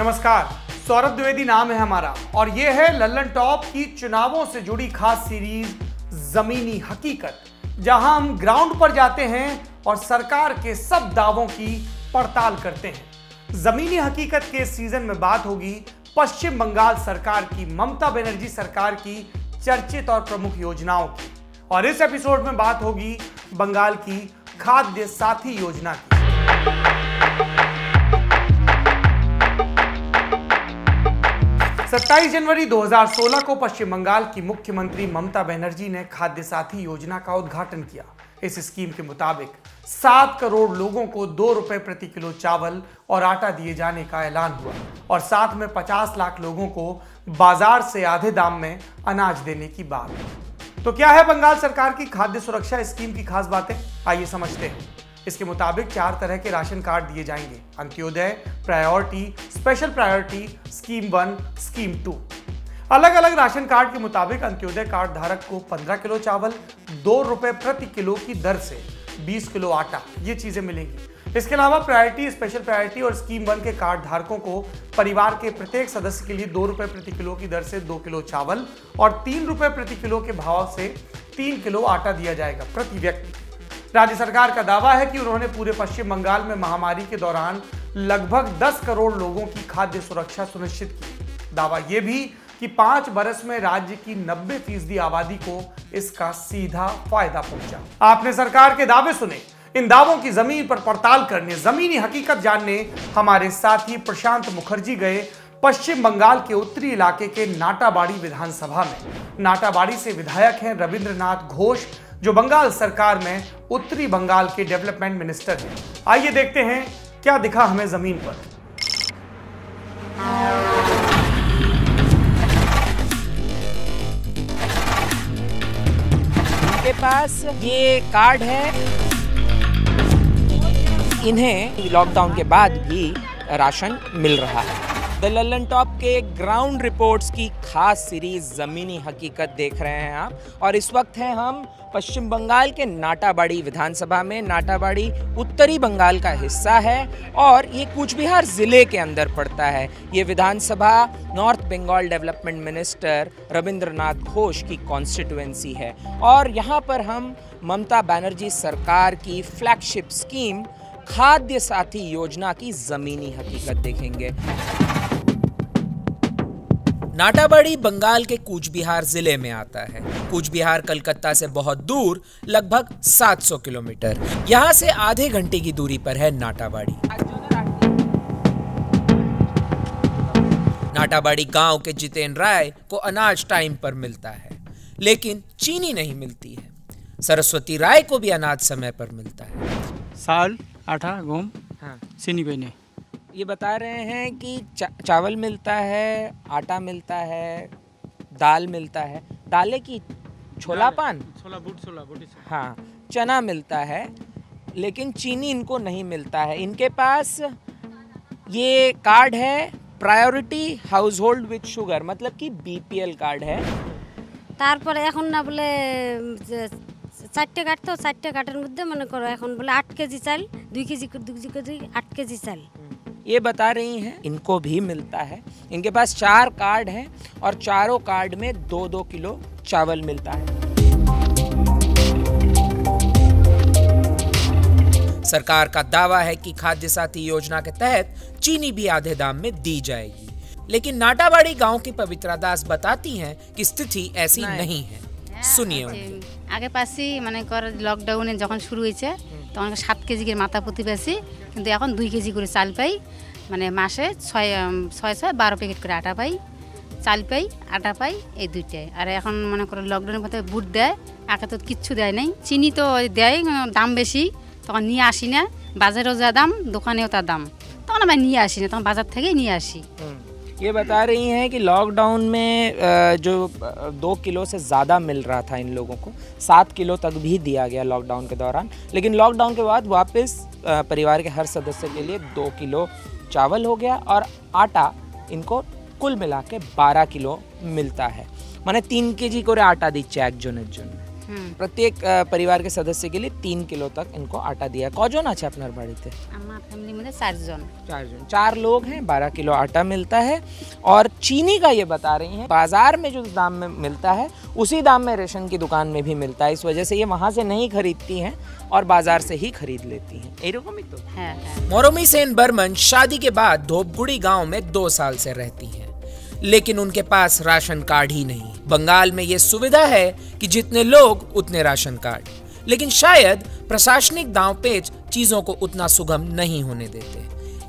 नमस्कार, सौरभ द्विवेदी नाम है हमारा और ये है लल्लन टॉप की चुनावों से जुड़ी खास सीरीज जमीनी हकीकत, जहां हम ग्राउंड पर जाते हैं और सरकार के सब दावों की पड़ताल करते हैं। जमीनी हकीकत के इस सीजन में बात होगी पश्चिम बंगाल सरकार की, ममता बनर्जी सरकार की चर्चित और प्रमुख योजनाओं की, और इस एपिसोड में बात होगी बंगाल की खाद्य साथी योजना की। 27 जनवरी 2016 को पश्चिम बंगाल की मुख्यमंत्री ममता बनर्जी ने खाद्य साथी योजना का उद्घाटन किया। इस स्कीम के मुताबिक 7 करोड़ लोगों को 2 रुपए प्रति किलो चावल और आटा दिए जाने का ऐलान हुआ और साथ में 50 लाख लोगों को बाजार से आधे दाम में अनाज देने की बात। तो क्या है बंगाल सरकार की खाद्य सुरक्षा स्कीम की खास बातें, आइए समझते हैं। इसके मुताबिक 4 तरह के राशन कार्ड दिए जाएंगे: Antyodaya, priority, special priority, scheme 1, scheme 2। अलग अलग राशन कार्ड के मुताबिक अंत्योदय कार्ड धारक को 15 किलो चावल, 2 रुपए प्रति किलो की दर से 20 किलो आटा, ये चीजें मिलेंगी। इसके अलावा प्रायोरिटी, स्पेशल प्रायोरिटी और स्कीम 1 के कार्ड धारकों को परिवार के प्रत्येक सदस्य के लिए 2 रुपए प्रति किलो की दर से 2 किलो चावल और 3 रुपए प्रति किलो के भाव से 3 किलो आटा दिया जाएगा प्रति व्यक्ति। राज्य सरकार का दावा है कि उन्होंने पूरे पश्चिम बंगाल में महामारी के दौरान लगभग 10 करोड़ लोगों की खाद्य सुरक्षा सुनिश्चित की। दावा यह भी कि 5 बरस में राज्य की 90% आबादी को इसका सीधा फायदा पहुंचा। आपने सरकार के दावे सुने। इन दावों की जमीन पर पड़ताल करने, जमीनी हकीकत जानने हमारे साथी प्रशांत मुखर्जी गए पश्चिम बंगाल के उत्तरी इलाके के नाटाबाड़ी विधानसभा में। नाटाबाड़ी से विधायक हैं रविंद्रनाथ घोष, जो बंगाल सरकार में उत्तरी बंगाल के डेवलपमेंट मिनिस्टर हैं। आइए देखते हैं क्या दिखा हमें जमीन पर। इनके पास ये कार्ड है, इन्हें लॉकडाउन के बाद भी राशन मिल रहा है। द लल्लन टॉप के ग्राउंड रिपोर्ट्स की खास सीरीज जमीनी हकीकत देख रहे हैं आप, और इस वक्त हैं हम पश्चिम बंगाल के नाटाबाड़ी विधानसभा में। नाटाबाड़ी उत्तरी बंगाल का हिस्सा है और ये कूच बिहार जिले के अंदर पड़ता है। ये विधानसभा north Bengal development minister Rabindranath Ghosh की कॉन्स्टिट्यूएंसी है और यहाँ पर हम ममता बनर्जी सरकार की फ्लैगशिप स्कीम खाद्य साथी योजना की जमीनी हकीकत देखेंगे। नाटाबाड़ी बंगाल के कूच बिहार जिले में आता है। कूच बिहार कलकत्ता से बहुत दूर, लगभग 700 किलोमीटर। यहाँ से आधे घंटे की दूरी पर है नाटाबाड़ी। नाटाबाड़ी गांव के जितेंद्र राय को अनाज टाइम पर मिलता है, लेकिन चीनी नहीं मिलती है। सरस्वती राय को भी अनाज समय पर मिलता है। साल, आटा, गेहूं, चीनी पे नहीं। ये बता रहे हैं कि चावल मिलता है, आटा मिलता है, दाल मिलता है। दालें की छोला पान, हाँ, चना मिलता है, लेकिन चीनी इनको नहीं मिलता है। इनके पास ये कार्ड है priority house hold with sugar, मतलब कि BPL कार्ड है। তারপরে এখন না বলে 4টে কাট, তো 4টে কাটের মধ্যে মনে করো এখন বলে 8 কেজি চাল, 2 কেজি 8 কেজি চাল। ये बता रही हैं इनको भी मिलता है। इनके पास 4 कार्ड हैं और चारों कार्ड में 2-2 किलो चावल मिलता है। सरकार का दावा है कि खाद्य साथी योजना के तहत चीनी भी आधे दाम में दी जाएगी, लेकिन नाटाबाड़ी गांव की पवित्रा दास बताती हैं कि स्थिति ऐसी नहीं है। सुनिए उनकी। আগে পাচ্ছি মানে কর লকডাউনে যখন শুরু হয়েছে তখন 7 কেজি করে মাথা প্রতি পাচ্ছি, কিন্তু এখন 2 কেজি করে চাল পাই। মানে মাসে 6-12 প্যাকেট করে আটা পাই, চাল পাই, আটা পাই, এই দুইটাই। আর এখন মনে করো লকডাউনের মধ্যে বুট দেয়, আগে তো কিচ্ছু দেয় নাই। চিনি তো দেয়, দাম বেশি, তখন নিয়ে আসি না। বাজারেও যা দাম, দোকানেও তার দাম, তখন আমি নিয়ে আসি না, তখন বাজার থেকেই নিয়ে আসি। ये बता रही हैं कि लॉकडाउन में जो 2 किलो से ज़्यादा मिल रहा था इन लोगों को, 7 किलो तक भी दिया गया लॉकडाउन के दौरान, लेकिन लॉकडाउन के बाद वापस परिवार के हर सदस्य के लिए 2 किलो चावल हो गया और आटा इनको कुल मिला के 12 किलो मिलता है। মানে 3 কেজি করে আটা দিচ্ছে একজনের জন্য। प्रत्येक परिवार के सदस्य के लिए 3 किलो तक इनको आटा दिया। कौन আছে আপনার বাড়িতে? আমার ফ্যামিলির মধ্যে 4 জন। 4 लोग हैं, 12 किलो आटा मिलता है। और चीनी का ये बता रही हैं बाजार में जो दाम में मिलता है उसी दाम में रेशन की दुकान में भी मिलता है, इस वजह से ये वहाँ से नहीं खरीदती हैं और बाजार से ही खरीद लेती हैं। एरकम ही तो है। मोरोमी सेन बर्मन शादी के बाद धोपगुड़ी गांव में 2 साल से रहती हैं, लेकिन उनके पास राशन कार्ड ही नहीं। बंगाल में ये सुविधा है कि जितने लोग उतने राशन कार्ड, लेकिन शायद प्रशासनिक दांवपेच चीजों को उतना सुगम नहीं होने देते।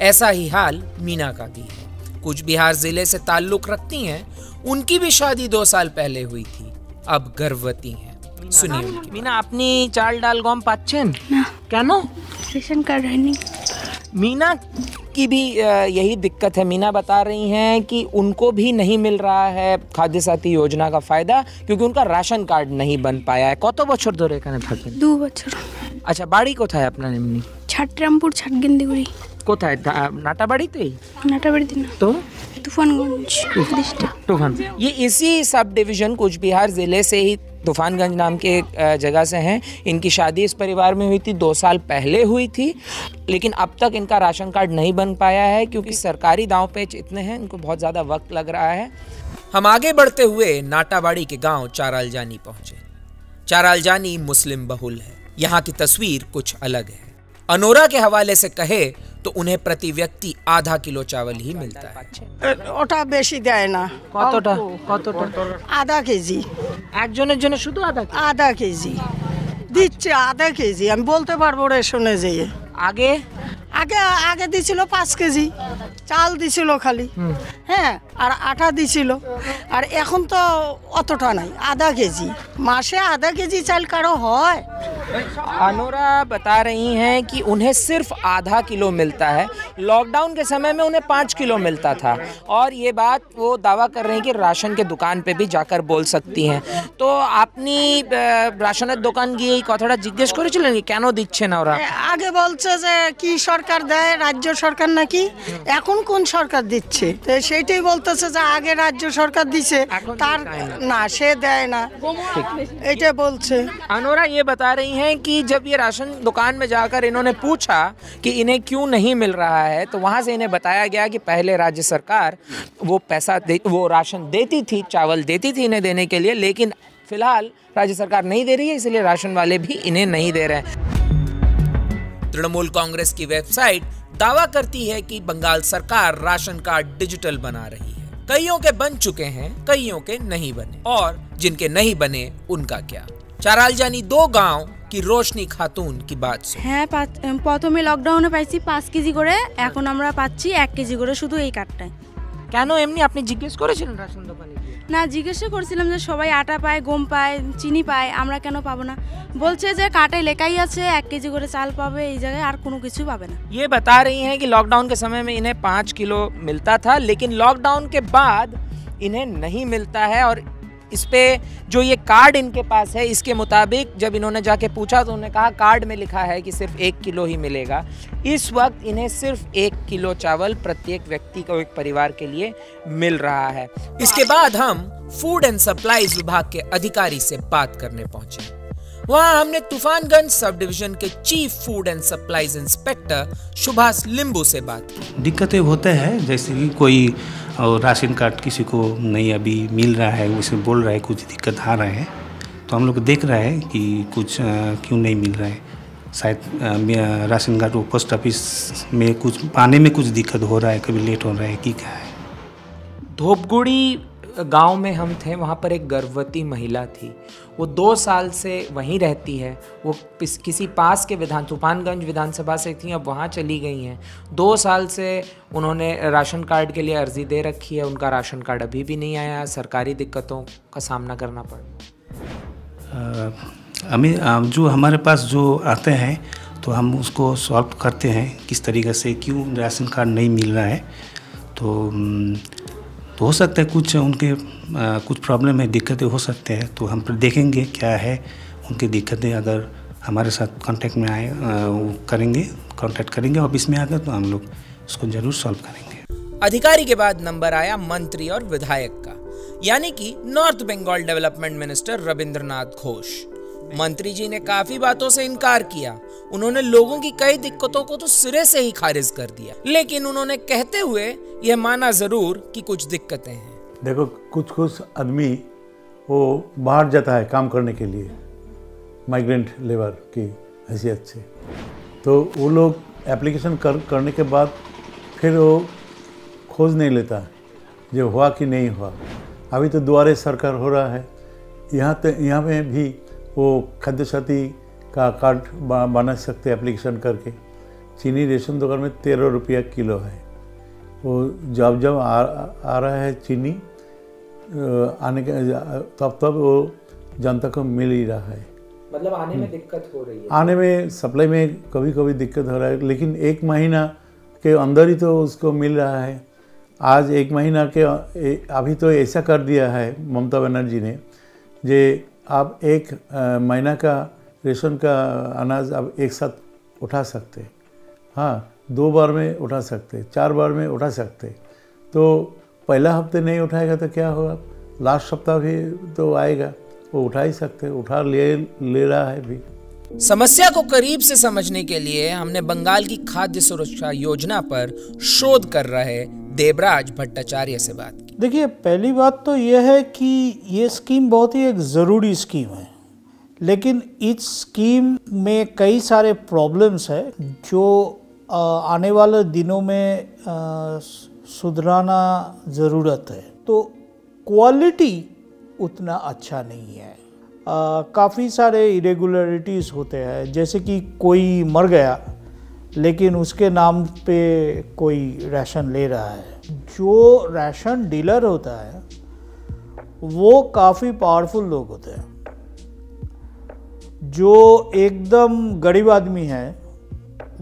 ऐसा ही हाल मीना का भी है। कूच बिहार जिले से ताल्लुक रखती हैं, उनकी भी शादी 2 साल पहले हुई थी, अब गर्भवती हैं। सुनिए मीना, अपनी चाल डाल गम पाচ্ছেন কেন? रेशन कार्ड है नहीं। मीना की भी यही दिक्कत है। मीना बता रही हैं कि उनको भी नहीं मिल रहा है खाद्य साथी योजना का फायदा क्योंकि उनका राशन कार्ड नहीं बन पाया है। কত বছর ধরে এখানে থাকেন? 2 বছর। আচ্ছা, বাড়ি কোথায় আপনার এমনি? ছাটরামপুর, ছাটগেন্দিগুড়ি। কোথায়? নাটাবাড়িতেই? নাটাবাড়িতে না तो तूफानगंज डिस्ट्रिक्ट। तूफान, ये इसी सब डिवीजन कूच बिहार जिले से ही तूफानगंज नाम के एक जगह से हैं। इनकी शादी इस परिवार में हुई थी, 2 साल पहले हुई थी, लेकिन अब तक इनका राशन कार्ड नहीं बन पाया है क्योंकि सरकारी दांवपेच इतने हैं, इनको बहुत ज़्यादा वक्त लग रहा है। हम आगे बढ़ते हुए नाटाबाड़ी के गांव चारालजानी पहुंचे। चारालजानी मुस्लिम बहुल है, यहाँ की तस्वीर कुछ अलग है। अनोरा के हवाले से कहे तो उन्हें प्रति व्यक्ति आधा किलो चावल ही मिलता है। ওটা বেশি দেয় না। কতটা? আধা কেজি। একজনের জন্য শুধু আধা কেজি দিচ্ছে, আধা কেজি আমি বলতে পারবো রেশনে যেয়ে। আগে আগে আগে দিছিল 5 কেজি চাল দিছিল খালি, হ্যাঁ, আর আটা দিছিল। আর এখন তো অতটা নাই, আধা কেজি। মাসে আধা কেজি চাল কারো হয়? अनोरा बता रही हैं कि उन्हें सिर्फ आधा किलो मिलता है। लॉकडाउन के समय में उन्हें 5 किलो मिलता था और ये बात वो दावा कर रही हैं कि राशन के दुकान पे भी जाकर बोल सकती हैं। तो আপনি রাশনের দোকান গিয়ে কথাটা জিজ্ঞেস করেছিলেন কি কেন দিচ্ছে না ওরা? আগে বলছে যে কি সরকার দেয়, রাজ্য সরকার নাকি। এখন কোন সরকার দিচ্ছে? তো সেইটাই বলতেছে যে আগে রাজ্য সরকার দিছে, তার না সে দেয় না, এইটা বলছে। अनोरा ये बता रही हैं कि जब ये राशन दुकान में जाकर इन्होंने पूछा कि इन्हें क्यों नहीं मिल रहा है तो वहाँ से इन्हें बताया गया कि पहले राज्य सरकार वो वो राशन देती थी, चावल देती थी इन्हें देने के लिए, लेकिन फिलहाल राज्य सरकार नहीं दे रही है, इसलिए राशन वाले भी इन्हें नहीं दे रहे हैं। तृणमूल कांग्रेस की वेबसाइट दावा करती है कि बंगाल सरकार राशन कार्ड डिजिटल बना रही है। कईयों के बन चुके हैं, कईयों के नहीं बने, और जिनके नहीं बने उनका क्या। চারালজানি 2 গাঁও কি রোশনি খাতুন কি বাত শুন। হ্যাঁ, প্রথমে লকডাউনে পাইছি 5 কেজি করে, এখন আমরা পাচ্ছি 1 কেজি করে শুধু এই কার্ডটায়। কেন এমনি আপনি জিজ্ঞেস করেছিলেন রাশন দোকানে গিয়ে? না, জিজ্ঞাসা করছিলাম যে সবাই আটা পায়, গম পায়, চিনি পায়, আমরা কেন পাবো না। বলছে যে কার্ডে লেখাই আছে 1 কেজি করে চাল পাবে, এই জায়গায় আর কোনো কিছু পাবে না। ये बता रही हैं कि लॉकडाउन के समय में इन्हें 5 किलो मिलता था, लेकिन लॉकडाउन के बाद इन्हें नहीं मिलता है। और इस पे जो ये कार्ड इनके पास है, इसके मुताबिक जब इन्होंने जाके पूछा तो उन्होंने कहा कार्ड में लिखा है कि सिर्फ 1 किलो ही मिलेगा। इस वक्त इन्हें सिर्फ 1 किलो चावल प्रत्येक व्यक्ति को, एक परिवार के लिए मिल रहा है। इसके बाद हम फूड एंड सप्लाईज विभाग के अधिकारी से बात करने पहुंचे। वहाँ हमने तूफानगंज सब डिवीजन के chief food and supplies inspector Subhash लिंबू से बात की। दिक्कतें होते हैं, जैसे कि कोई राशन कार्ड किसी को नहीं अभी मिल रहा है, उसे बोल रहा है कुछ दिक्कत आ रहे हैं, तो हम लोग देख रहे हैं कि कुछ क्यों नहीं मिल रहा है। शायद राशन कार्ड पोस्ट ऑफिस में कुछ पाने में कुछ दिक्कत हो रहा है, कभी लेट हो रहा है कि क्या है। धोपगुड़ी गांव में हम थे, वहाँ पर एक गर्भवती महिला थी। वो 2 साल से वहीं रहती है। वो किसी पास के तूफानगंज विधानसभा से थी, अब वहाँ चली गई हैं। 2 साल से उन्होंने राशन कार्ड के लिए अर्जी दे रखी है, उनका राशन कार्ड अभी भी नहीं आया। सरकारी दिक्कतों का सामना करना पड़ा। हमें जो हमारे पास जो आते हैं तो हम उसको सॉल्व करते हैं, किस तरीके से क्यों राशन कार्ड नहीं मिल रहा है। तो हो सकता है कुछ उनके कुछ प्रॉब्लम है, दिक्कतें हो सकते हैं, तो हम देखेंगे क्या है उनकी दिक्कतें। अगर हमारे साथ कांटेक्ट में आए, करेंगे, कांटेक्ट करेंगे ऑफिस में आकर, तो हम लोग उसको जरूर सॉल्व करेंगे। अधिकारी के बाद नंबर आया मंत्री और विधायक का, यानी कि north Bengal development minister Rabindranath Ghosh. मंत्री जी ने काफी बातों से इनकार किया। उन्होंने लोगों की कई दिक्कतों को तो सिरे से ही खारिज कर दिया, लेकिन उन्होंने कहते हुए यह माना जरूर कि कुछ दिक्कतें हैं। देखो, कुछ आदमी वो बाहर जाता है काम करने के लिए, माइग्रेंट लेबर की हैसियत से, तो वो लोग एप्लीकेशन करने के बाद फिर वो खोज नहीं लेता जो हुआ कि नहीं हुआ। अभी तो दुआरे सरकार हो रहा है, यहाँ में भी वो खाद्य साथी का कार्ड बना सकते एप्लीकेशन करके। चीनी रेशन दुकान में 13 रुपया किलो है। वो जब आ रहा है चीनी आने के तब वो जनता को मिल ही रहा है। मतलब आने में दिक्कत हो रही है, आने में सप्लाई में कभी दिक्कत हो रहा है, लेकिन 1 महीना के अंदर ही तो उसको मिल रहा है। आज 1 महीना के अभी तो ऐसा कर दिया है ममता बनर्जी ने, जे आप 1 महीना का रेशन का अनाज आप एक साथ उठा सकते, हाँ 2 बार में उठा सकते, 4 बार में उठा सकते। तो पहला हफ्ते नहीं उठाएगा तो क्या होगा, लास्ट सप्ताह भी तो आएगा, वो उठा ही सकते, उठा ले रहा है भी। समस्या को करीब से समझने के लिए हमने बंगाल की खाद्य सुरक्षा योजना पर शोध कर रहे देवराज भट्टाचार्य से बात की। देखिए, पहली बात तो यह है कि ये स्कीम बहुत ही एक ज़रूरी स्कीम है, लेकिन इस स्कीम में कई सारे प्रॉब्लम्स है जो आने वाले दिनों में सुधराना ज़रूरत है। तो क्वालिटी उतना अच्छा नहीं है, काफ़ी सारे इरेगुलरिटीज़ होते हैं, जैसे कि कोई मर गया लेकिन उसके नाम पे कोई राशन ले रहा है। जो राशन डीलर होता है वो काफ़ी पावरफुल लोग होते हैं। जो एकदम गरीब आदमी है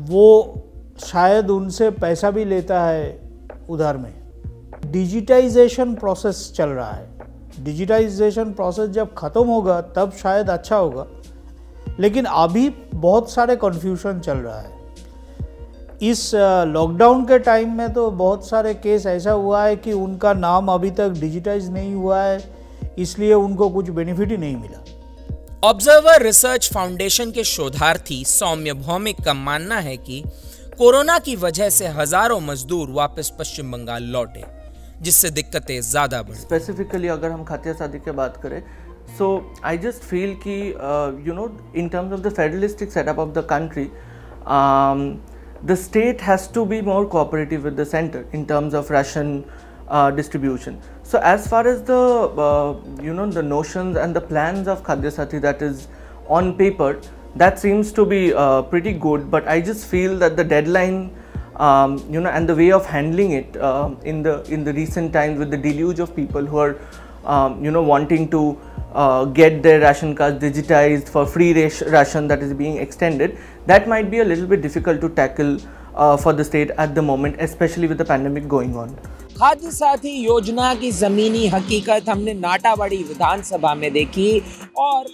वो शायद उनसे पैसा भी लेता है उधार में। डिजिटाइजेशन प्रोसेस चल रहा है, डिजिटाइजेशन प्रोसेस जब ख़त्म होगा तब शायद अच्छा होगा, लेकिन अभी बहुत सारे कन्फ्यूजन चल रहा है। इस लॉकडाउन के टाइम में तो बहुत सारे केस ऐसा हुआ है कि उनका नाम अभी तक डिजिटाइज नहीं हुआ है, इसलिए उनको कुछ बेनिफिट ही नहीं मिला। ऑब्जर्वर रिसर्च फाउंडेशन के शोधार्थी सौम्य भौमिक का मानना है कि कोरोना की वजह से हजारों मजदूर वापस पश्चिम बंगाल लौटे, जिससे दिक्कतें ज्यादा बढ़ी। स्पेसिफिकली अगर हम खाद्य साथी की बात करें, सो आई जस्ट फील कि in terms of the federalistic setup of the country, the state has to be more cooperative with the center in terms of ration distribution. So as far as the the notions and the plans of Khadya Sathi that is on paper, that seems to be pretty good, but I just feel that the deadline and the way of handling it in the recent times with the deluge of people who are wanting to get their ration cards digitized for free ration that is being extended, that might be a little bit difficult to tackle for the state at the moment, especially with the pandemic going on. खाद्य साथी योजना की जमीनी हकीकत हमने नाटाबाड़ी विधानसभा में देखी, और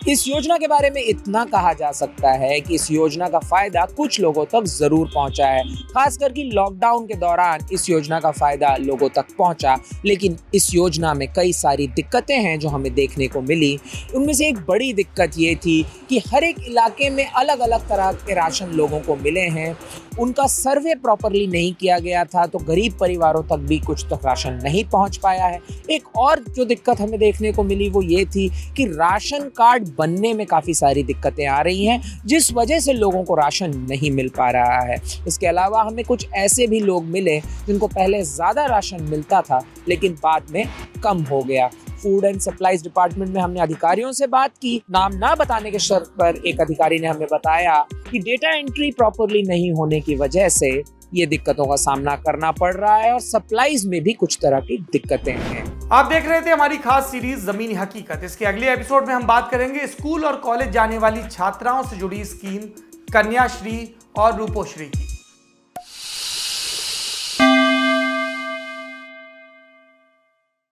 इस योजना के बारे में इतना कहा जा सकता है कि इस योजना का फायदा कुछ लोगों तक जरूर पहुंचा है। खासकर कि लॉकडाउन के दौरान इस योजना का फायदा लोगों तक पहुंचा, लेकिन इस योजना में कई सारी दिक्कतें हैं जो हमें देखने को मिली। उनमें से एक बड़ी दिक्कत ये थी कि हर एक इलाके में अलग अलग तरह के राशन लोगों को मिले हैं, उनका सर्वे प्रॉपरली नहीं किया गया था, तो गरीब परिवारों तक भी कुछ तक राशन नहीं पहुंच पाया है। एक और जो दिक्कत हमें देखने को मिली वो ये थी कि राशन कार्ड बनने में काफ़ी सारी दिक्कतें आ रही हैं, जिस वजह से लोगों को राशन नहीं मिल पा रहा है। इसके अलावा हमें कुछ ऐसे भी लोग मिले जिनको पहले ज़्यादा राशन मिलता था लेकिन बाद में कम हो गया। फूड एंड सप्लाईज डिपार्टमेंट में हमने अधिकारियों से बात की। नाम ना बताने के शर्त पर एक अधिकारी ने हमें बताया कि डेटा एंट्री प्रॉपरली नहीं होने की वजह से ये दिक्कतों का सामना करना पड़ रहा है और सप्लाईज में भी कुछ तरह की दिक्कतें हैं। आप देख रहे थे हमारी खास सीरीज जमीनी हकीकत। इसके अगले एपिसोड में हम बात करेंगे स्कूल और कॉलेज जाने वाली छात्राओं से जुड़ी स्कीम कन्याश्री और रूपोश्री की।